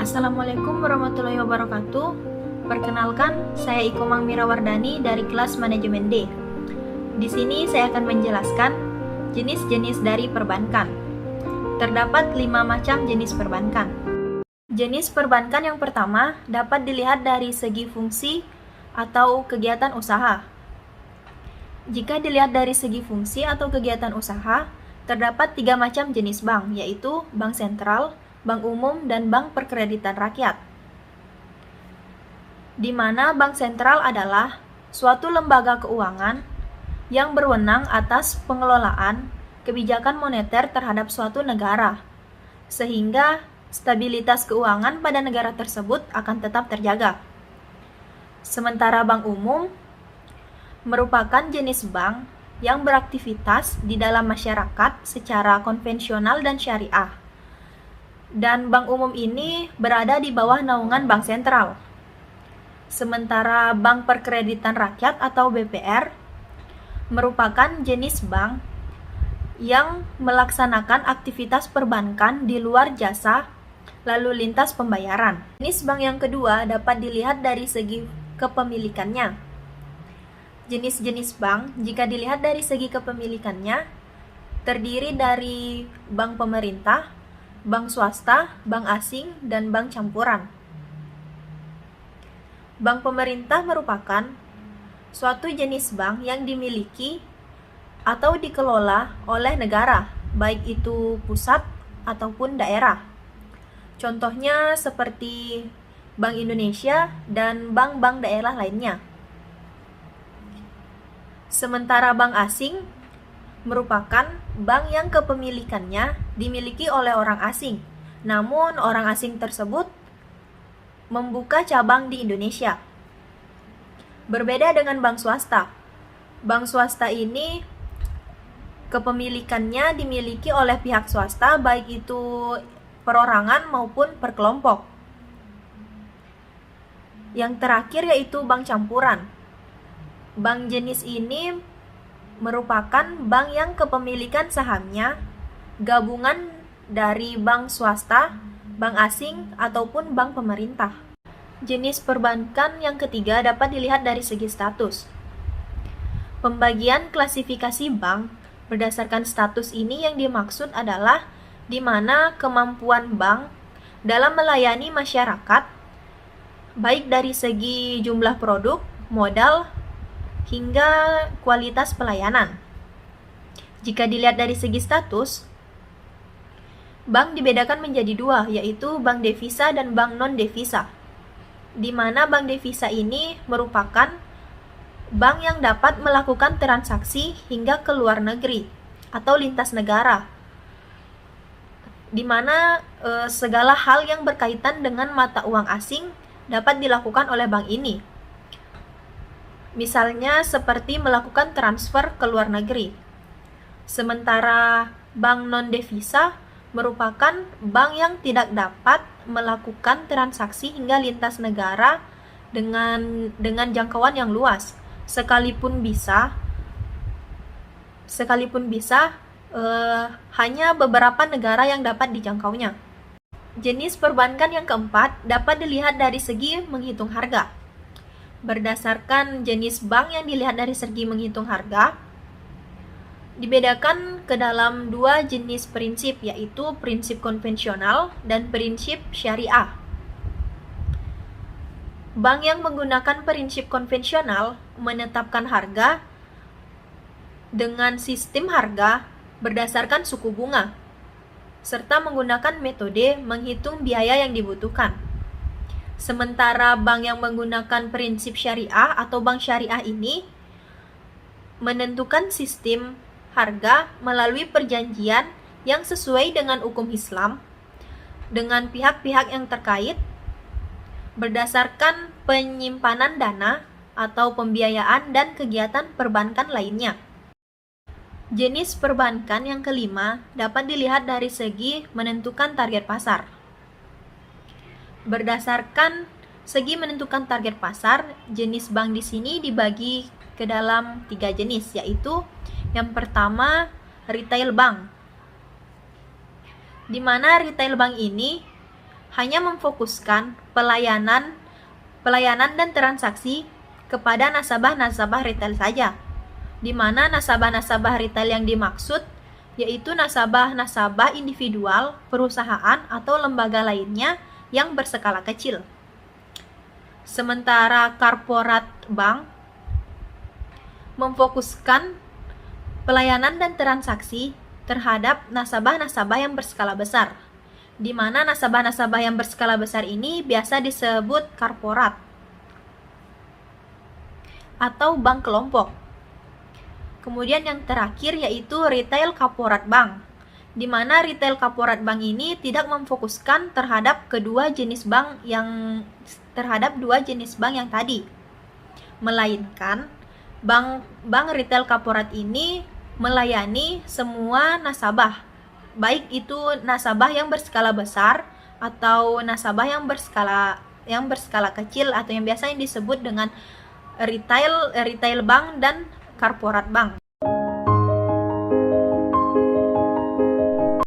Assalamualaikum warahmatullahi wabarakatuh. Perkenalkan, saya Iko Mangmira Wardani dari kelas Manajemen D. Di sini saya akan menjelaskan jenis-jenis dari perbankan. Terdapat 5 macam jenis perbankan. Jenis perbankan yang pertama dapat dilihat dari segi fungsi atau kegiatan usaha. Jika dilihat dari segi fungsi atau kegiatan usaha, terdapat 3 macam jenis bank, yaitu bank sentral, bank umum, dan bank perkreditan rakyat. Di mana bank sentral adalah suatu lembaga keuangan yang berwenang atas pengelolaan kebijakan moneter terhadap suatu negara, sehingga stabilitas keuangan pada negara tersebut akan tetap terjaga. Sementara bank umum merupakan jenis bank yang beraktivitas di dalam masyarakat secara konvensional dan syariah. Dan bank umum ini berada di bawah naungan bank sentral. Sementara bank perkreditan rakyat atau BPR merupakan jenis bank yang melaksanakan aktivitas perbankan di luar jasa lalu lintas pembayaran. Jenis bank yang kedua dapat dilihat dari segi kepemilikannya. Jenis-jenis bank, jika dilihat dari segi kepemilikannya, terdiri dari bank pemerintah, bank swasta, bank asing, dan bank campuran. Bank pemerintah merupakan suatu jenis bank yang dimiliki atau dikelola oleh negara, baik itu pusat ataupun daerah. Contohnya seperti Bank Indonesia dan bank-bank daerah lainnya. Sementara bank asing merupakan bank yang kepemilikannya dimiliki oleh orang asing, namun orang asing tersebut membuka cabang di Indonesia. Berbeda dengan bank swasta. Bank swasta ini kepemilikannya dimiliki oleh pihak swasta, baik itu perorangan maupun per kelompok. Yang terakhir yaitu bank campuran. Bank jenis ini merupakan bank yang kepemilikan sahamnya gabungan dari bank swasta, bank asing, ataupun bank pemerintah. Jenis perbankan yang ketiga dapat dilihat dari segi status. Pembagian klasifikasi bank berdasarkan status ini yang dimaksud adalah di mana kemampuan bank dalam melayani masyarakat, baik dari segi jumlah produk, modal, hingga kualitas pelayanan. Jika dilihat dari segi status, bank dibedakan menjadi 2, yaitu bank devisa dan bank non-devisa. Di mana bank devisa ini merupakan bank yang dapat melakukan transaksi hingga ke luar negeri atau lintas negara. Di mana segala hal yang berkaitan dengan mata uang asing dapat dilakukan oleh bank ini. Misalnya seperti melakukan transfer ke luar negeri. Sementara bank non-devisa merupakan bank yang tidak dapat melakukan transaksi hingga lintas negara dengan jangkauan yang luas, sekalipun bisa hanya beberapa negara yang dapat dijangkaunya. Jenis perbankan yang keempat dapat dilihat dari segi menghitung harga. Berdasarkan jenis bank yang dilihat dari segi menghitung harga, dibedakan ke dalam 2 jenis prinsip, yaitu prinsip konvensional dan prinsip syariah. Bank yang menggunakan prinsip konvensional menetapkan harga dengan sistem harga berdasarkan suku bunga, serta menggunakan metode menghitung biaya yang dibutuhkan. Sementara bank yang menggunakan prinsip syariah atau bank syariah ini menentukan sistem harga melalui perjanjian yang sesuai dengan hukum Islam dengan pihak-pihak yang terkait berdasarkan penyimpanan dana atau pembiayaan dan kegiatan perbankan lainnya. Jenis perbankan yang kelima dapat dilihat dari segi menentukan target pasar. Berdasarkan segi menentukan target pasar, jenis bank di sini dibagi ke dalam 3 jenis, yaitu yang pertama retail bank. Di mana retail bank ini hanya memfokuskan pelayanan dan transaksi kepada nasabah-nasabah retail saja, di mana nasabah-nasabah retail yang dimaksud yaitu nasabah-nasabah individual, perusahaan, atau lembaga lainnya yang berskala kecil. Sementara korporat bank memfokuskan pelayanan dan transaksi terhadap nasabah-nasabah yang berskala besar, di mana nasabah-nasabah yang berskala besar ini biasa disebut korporat atau bank kelompok. Kemudian yang terakhir yaitu retail korporat bank, di mana retail korporat bank ini tidak memfokuskan terhadap dua jenis bank yang tadi, melainkan bank retail korporat ini melayani semua nasabah, baik itu nasabah yang berskala besar atau nasabah yang berskala kecil atau yang biasanya disebut dengan retail bank dan korporat bank.